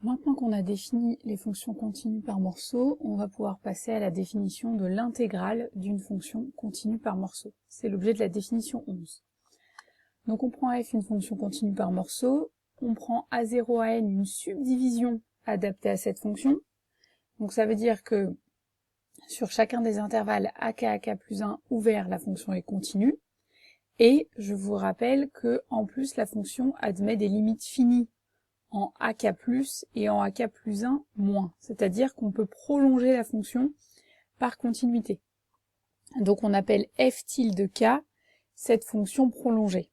Maintenant qu'on a défini les fonctions continues par morceau, on va pouvoir passer à la définition de l'intégrale d'une fonction continue par morceau. C'est l'objet de la définition 11. Donc on prend f une fonction continue par morceau, on prend a0 à n une subdivision adaptée à cette fonction. Donc ça veut dire que sur chacun des intervalles ak plus 1 ouvert, la fonction est continue. Et je vous rappelle que en plus la fonction admet des limites finies en ak+, et en ak plus 1 moins. C'est-à-dire qu'on peut prolonger la fonction par continuité. Donc on appelle f tilde k cette fonction prolongée.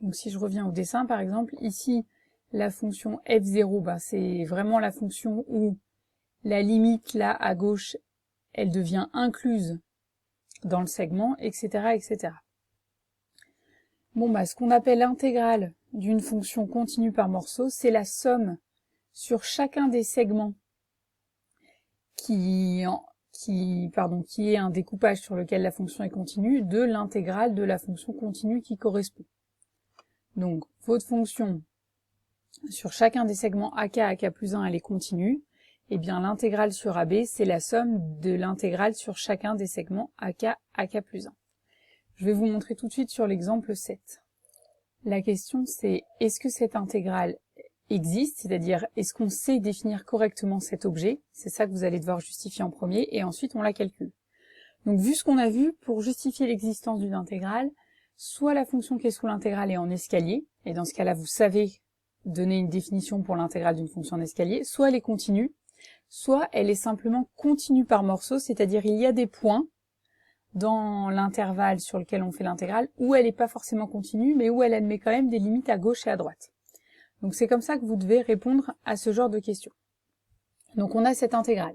Donc si je reviens au dessin, par exemple, ici, la fonction f0, c'est vraiment la fonction où la limite, là, à gauche, elle devient incluse dans le segment, etc., etc. Bon, ce qu'on appelle l'intégrale d'une fonction continue par morceau, c'est la somme sur chacun des segments qui est un découpage sur lequel la fonction est continue, de l'intégrale de la fonction continue qui correspond. Donc, votre fonction, sur chacun des segments ak plus 1, elle est continue, et bien l'intégrale sur AB, c'est la somme de l'intégrale sur chacun des segments ak plus 1. Je vais vous montrer tout de suite sur l'exemple 7. La question c'est, est-ce que cette intégrale existe, c'est-à-dire est-ce qu'on sait définir correctement cet objet? C'est ça que vous allez devoir justifier en premier, et ensuite on la calcule. Donc vu ce qu'on a vu, pour justifier l'existence d'une intégrale, soit la fonction qui est sous l'intégrale est en escalier, et dans ce cas-là vous savez donner une définition pour l'intégrale d'une fonction en escalier, soit elle est continue, soit elle est simplement continue par morceau, c'est-à-dire il y a des points dans l'intervalle sur lequel on fait l'intégrale, où elle n'est pas forcément continue, mais où elle admet quand même des limites à gauche et à droite. Donc c'est comme ça que vous devez répondre à ce genre de questions. Donc on a cette intégrale.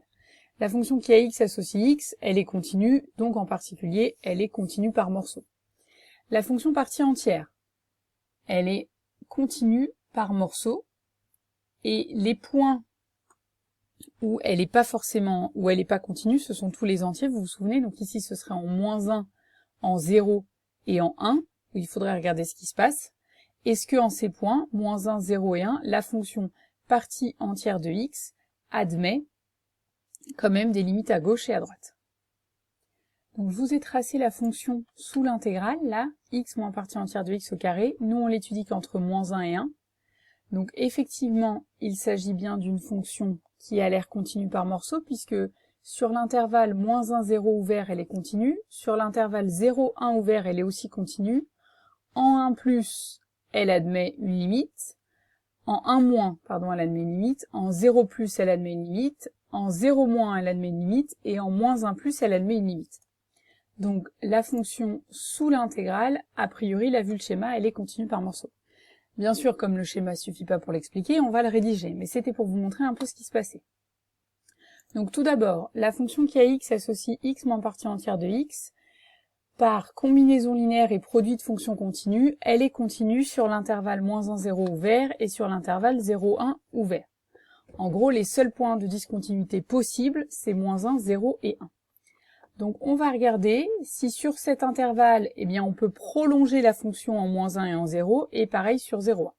La fonction qui a x associe x, elle est continue, donc en particulier, elle est continue par morceau. La fonction partie entière, elle est continue par morceau, et les points où elle n'est pas continue, ce sont tous les entiers, vous vous souvenez, donc ici ce serait en -1, en 0 et en 1, où il faudrait regarder ce qui se passe. Est-ce que en ces points, -1, 0 et 1, la fonction partie entière de x admet quand même des limites à gauche et à droite? Donc je vous ai tracé la fonction sous l'intégrale, là, x moins partie entière de x au carré, nous on l'étudie qu'entre -1 et 1. Donc effectivement, il s'agit bien d'une fonction qui a l'air continue par morceau, puisque sur l'intervalle -1, 0 ouvert, elle est continue, sur l'intervalle 0, 1 ouvert, elle est aussi continue, en 1+, elle admet une limite, en 1-, elle admet une limite, en 0+, elle admet une limite, en 0-, elle admet une limite, et en -1+, elle admet une limite. Donc la fonction sous l'intégrale, a priori, la vu le schéma, elle est continue par morceau. Bien sûr, comme le schéma suffit pas pour l'expliquer, on va le rédiger, mais c'était pour vous montrer un peu ce qui se passait. Donc tout d'abord, la fonction qui a x associe x moins partie entière de x, par combinaison linéaire et produit de fonctions continues, elle est continue sur l'intervalle -1, 0 ouvert et sur l'intervalle 0, 1 ouvert. En gros, les seuls points de discontinuité possibles, c'est -1, 0 et 1. Donc on va regarder si sur cet intervalle, eh bien on peut prolonger la fonction en -1 et en 0, et pareil sur 0,1.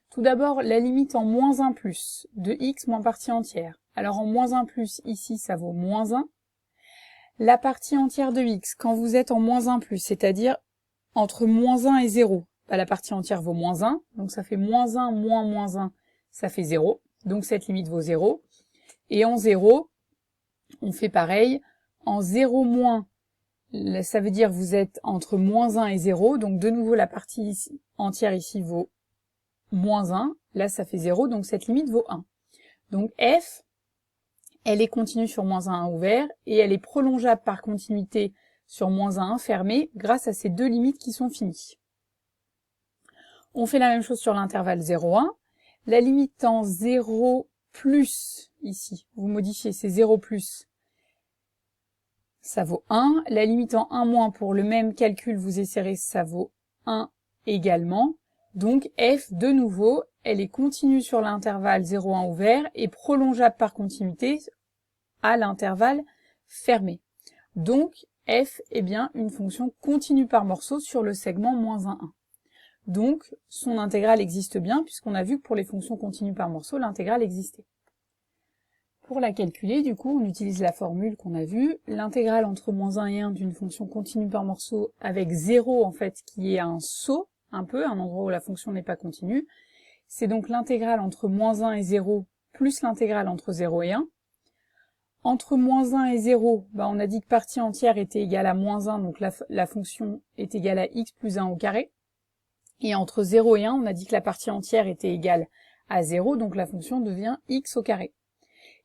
Tout d'abord, la limite en -1+ de x moins partie entière. Alors en -1+, ici ça vaut -1. La partie entière de x, quand vous êtes en -1+, c'est-à-dire entre -1 et 0, la partie entière vaut -1, donc ça fait -1 moins -1, ça fait 0, donc cette limite vaut 0. Et en 0, on fait pareil. En 0-, ça veut dire vous êtes entre -1 et 0, donc de nouveau la partie entière ici vaut -1, là ça fait 0, donc cette limite vaut 1. Donc f, elle est continue sur -1 ouvert, et elle est prolongeable par continuité sur -1 fermé, grâce à ces deux limites qui sont finies. On fait la même chose sur l'intervalle 0,1. La limite en 0+, ici, vous modifiez, c'est 0+, ça vaut 1. La limite en 1- pour le même calcul, vous essayerez, ça vaut 1 également. Donc f, de nouveau, elle est continue sur l'intervalle 0,1 ouvert et prolongeable par continuité à l'intervalle fermé. Donc f est bien une fonction continue par morceau sur le segment -1, 1. donc son intégrale existe bien, puisqu'on a vu que pour les fonctions continues par morceau, l'intégrale existait. Pour la calculer, du coup, on utilise la formule qu'on a vue, l'intégrale entre moins 1 et 1 d'une fonction continue par morceau avec 0, en fait, qui est un saut, un endroit où la fonction n'est pas continue. C'est donc l'intégrale entre moins 1 et 0 plus l'intégrale entre 0 et 1. Entre moins 1 et 0, on a dit que partie entière était égale à moins 1, donc la fonction est égale à x plus 1 au carré. Et entre 0 et 1, on a dit que la partie entière était égale à 0, donc la fonction devient x au carré.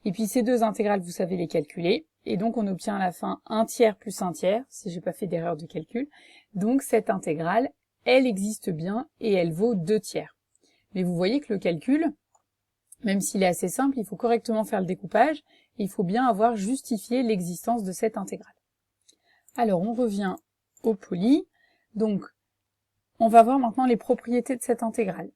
Et puis ces deux intégrales, vous savez les calculer, et donc on obtient à la fin 1 tiers plus 1 tiers, si j'ai pas fait d'erreur de calcul. Donc cette intégrale, elle existe bien, et elle vaut 2 tiers. Mais vous voyez que le calcul, même s'il est assez simple, il faut correctement faire le découpage, et il faut bien avoir justifié l'existence de cette intégrale. Alors on revient au poly, donc on va voir maintenant les propriétés de cette intégrale.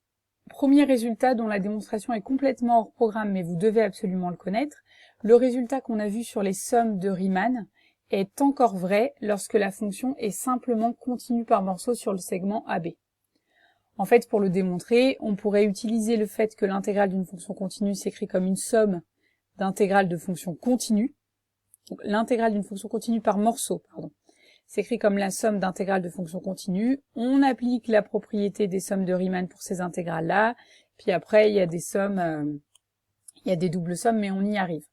Premier résultat dont la démonstration est complètement hors programme, mais vous devez absolument le connaître, le résultat qu'on a vu sur les sommes de Riemann est encore vrai lorsque la fonction est simplement continue par morceau sur le segment AB. En fait, pour le démontrer, on pourrait utiliser le fait que l'intégrale d'une fonction continue s'écrit comme une somme d'intégrales de fonctions continues. Donc l'intégrale d'une fonction continue par morceau, s'écrit comme la somme d'intégrales de fonctions continues. On applique la propriété des sommes de Riemann pour ces intégrales-là. Puis après, il y a des sommes, il y a des doubles sommes, mais on y arrive.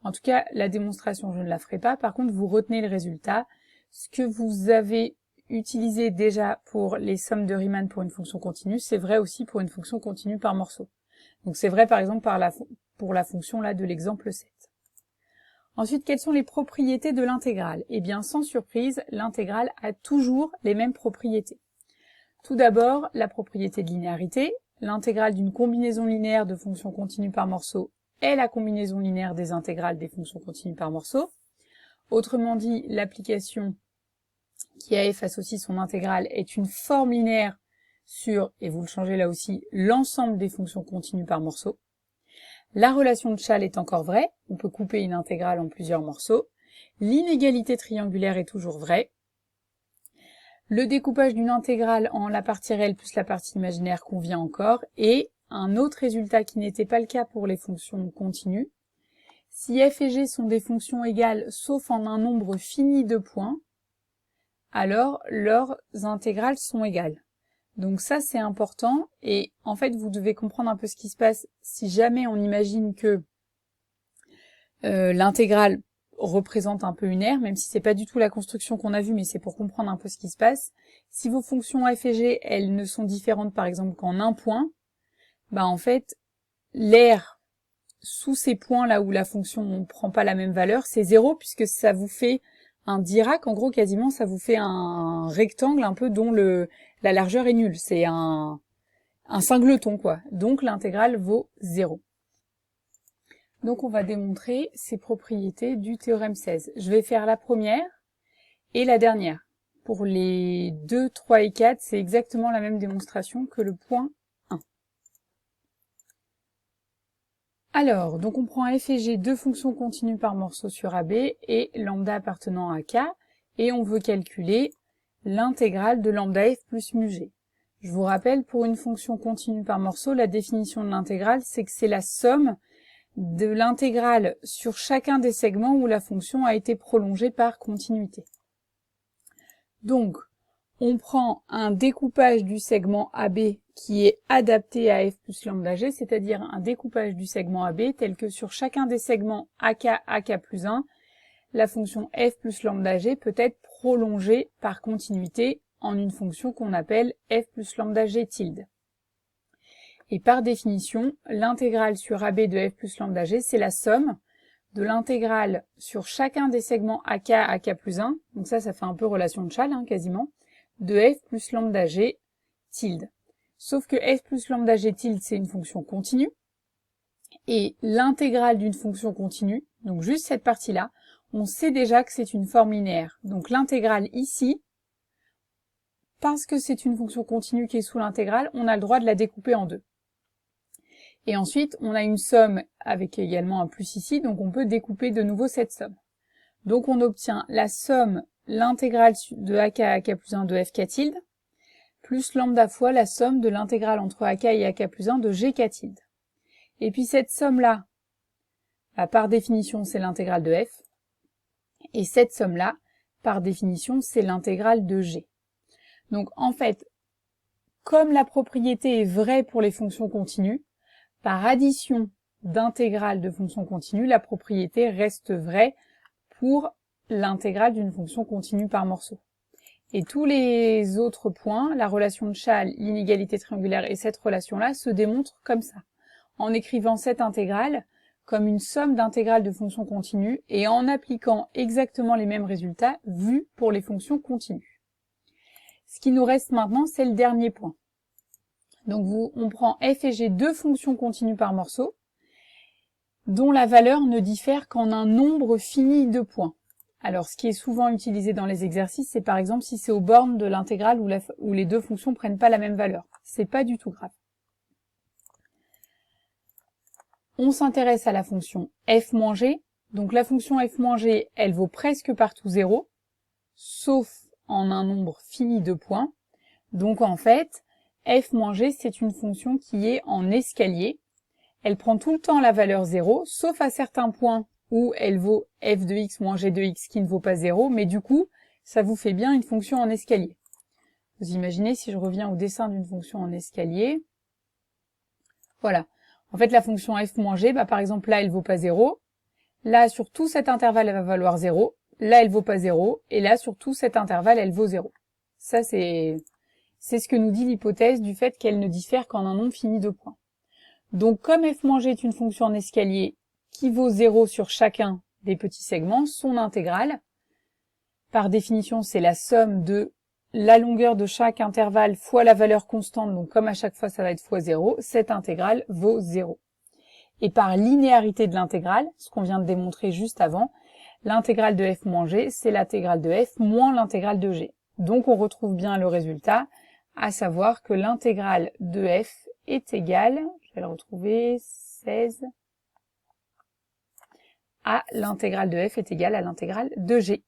En tout cas, la démonstration, je ne la ferai pas. Par contre, vous retenez le résultat. Ce que vous avez utilisé déjà pour les sommes de Riemann pour une fonction continue, c'est vrai aussi pour une fonction continue par morceau. Donc c'est vrai par exemple pour la fonction là de l'exemple 7. Ensuite, quelles sont les propriétés de l'intégrale? Eh bien, sans surprise, l'intégrale a toujours les mêmes propriétés. Tout d'abord, la propriété de linéarité. L'intégrale d'une combinaison linéaire de fonctions continues par morceau est la combinaison linéaire des intégrales des fonctions continues par morceau. Autrement dit, l'application qui a f associe son intégrale est une forme linéaire sur, et vous le changez là aussi, l'ensemble des fonctions continues par morceau. La relation de Chasles est encore vraie, on peut couper une intégrale en plusieurs morceaux. L'inégalité triangulaire est toujours vraie. Le découpage d'une intégrale en la partie réelle plus la partie imaginaire convient encore. Et un autre résultat qui n'était pas le cas pour les fonctions continues, si f et g sont des fonctions égales sauf en un nombre fini de points, alors leurs intégrales sont égales. Donc ça c'est important, et en fait vous devez comprendre un peu ce qui se passe si jamais on imagine que l'intégrale représente un peu une aire, même si c'est pas du tout la construction qu'on a vue, mais c'est pour comprendre un peu ce qui se passe. Si vos fonctions f et g, elles ne sont différentes par exemple qu'en un point, en fait l'aire sous ces points là où la fonction ne prend pas la même valeur, c'est 0, puisque ça vous fait un Dirac, en gros quasiment ça vous fait un rectangle un peu dont la largeur est nulle, c'est un singleton quoi, donc l'intégrale vaut 0. Donc on va démontrer ces propriétés du théorème 16. Je vais faire la première et la dernière. Pour les 2, 3 et 4, c'est exactement la même démonstration que le point 1. Alors, donc on prend f et g, deux fonctions continues par morceau sur AB et lambda appartenant à K, et on veut calculer l'intégrale de lambda f plus mu g. Je vous rappelle, pour une fonction continue par morceau, la définition de l'intégrale, c'est que c'est la somme de l'intégrale sur chacun des segments où la fonction a été prolongée par continuité. Donc, on prend un découpage du segment AB qui est adapté à f plus lambda g, c'est-à-dire un découpage du segment AB tel que sur chacun des segments AK plus 1, la fonction f plus lambda g peut être prolongée par continuité en une fonction qu'on appelle f plus lambda g tilde. Et par définition, l'intégrale sur AB de f plus lambda g, c'est la somme de l'intégrale sur chacun des segments AK plus 1, donc ça fait un peu relation de Chasles, quasiment, de f plus lambda g tilde. Sauf que f plus lambda g tilde, c'est une fonction continue, et l'intégrale d'une fonction continue, donc juste cette partie-là, on sait déjà que c'est une forme linéaire. Donc l'intégrale ici, parce que c'est une fonction continue qui est sous l'intégrale, on a le droit de la découper en deux. Et ensuite, on a une somme avec également un plus ici, donc on peut découper de nouveau cette somme. Donc on obtient la somme, l'intégrale de AK plus 1 de fk tilde, plus lambda fois la somme de l'intégrale entre ak et ak plus 1 de g tilde. Et puis cette somme-là, par définition, c'est l'intégrale de f. Et cette somme-là, par définition, c'est l'intégrale de g. Donc en fait, comme la propriété est vraie pour les fonctions continues, par addition d'intégrales de fonctions continues, la propriété reste vraie pour l'intégrale d'une fonction continue par morceau. Et tous les autres points, la relation de Chasles, l'inégalité triangulaire et cette relation-là, se démontrent comme ça, en écrivant cette intégrale comme une somme d'intégrales de fonctions continues et en appliquant exactement les mêmes résultats vus pour les fonctions continues. Ce qui nous reste maintenant, c'est le dernier point. Donc on prend f et g, deux fonctions continues par morceau, dont la valeur ne diffère qu'en un nombre fini de points. Alors, ce qui est souvent utilisé dans les exercices, c'est par exemple si c'est aux bornes de l'intégrale où les deux fonctions prennent pas la même valeur. C'est pas du tout grave. On s'intéresse à la fonction f-g. Donc la fonction f-g, elle vaut presque partout 0, sauf en un nombre fini de points. Donc en fait, f-g, c'est une fonction qui est en escalier. Elle prend tout le temps la valeur 0, sauf à certains points où elle vaut f de x moins g de x qui ne vaut pas 0, mais du coup, ça vous fait bien une fonction en escalier. Vous imaginez si je reviens au dessin d'une fonction en escalier. Voilà. En fait, la fonction f-g, par exemple, là, elle vaut pas 0. Là, sur tout cet intervalle, elle va valoir 0. Là, elle vaut pas 0. Et là, sur tout cet intervalle, elle vaut 0. Ça, c'est ce que nous dit l'hypothèse du fait qu'elle ne diffère qu'en un nombre fini de points. Donc, comme f-g est une fonction en escalier qui vaut 0 sur chacun des petits segments, son intégrale, par définition, c'est la somme de la longueur de chaque intervalle fois la valeur constante, donc comme à chaque fois ça va être fois 0, cette intégrale vaut 0. Et par linéarité de l'intégrale, ce qu'on vient de démontrer juste avant, l'intégrale de f-g, c'est l'intégrale de f moins l'intégrale de g. Donc on retrouve bien le résultat, à savoir que l'intégrale de f est égale, je vais le retrouver, 16, à l'intégrale de f est égale à l'intégrale de g.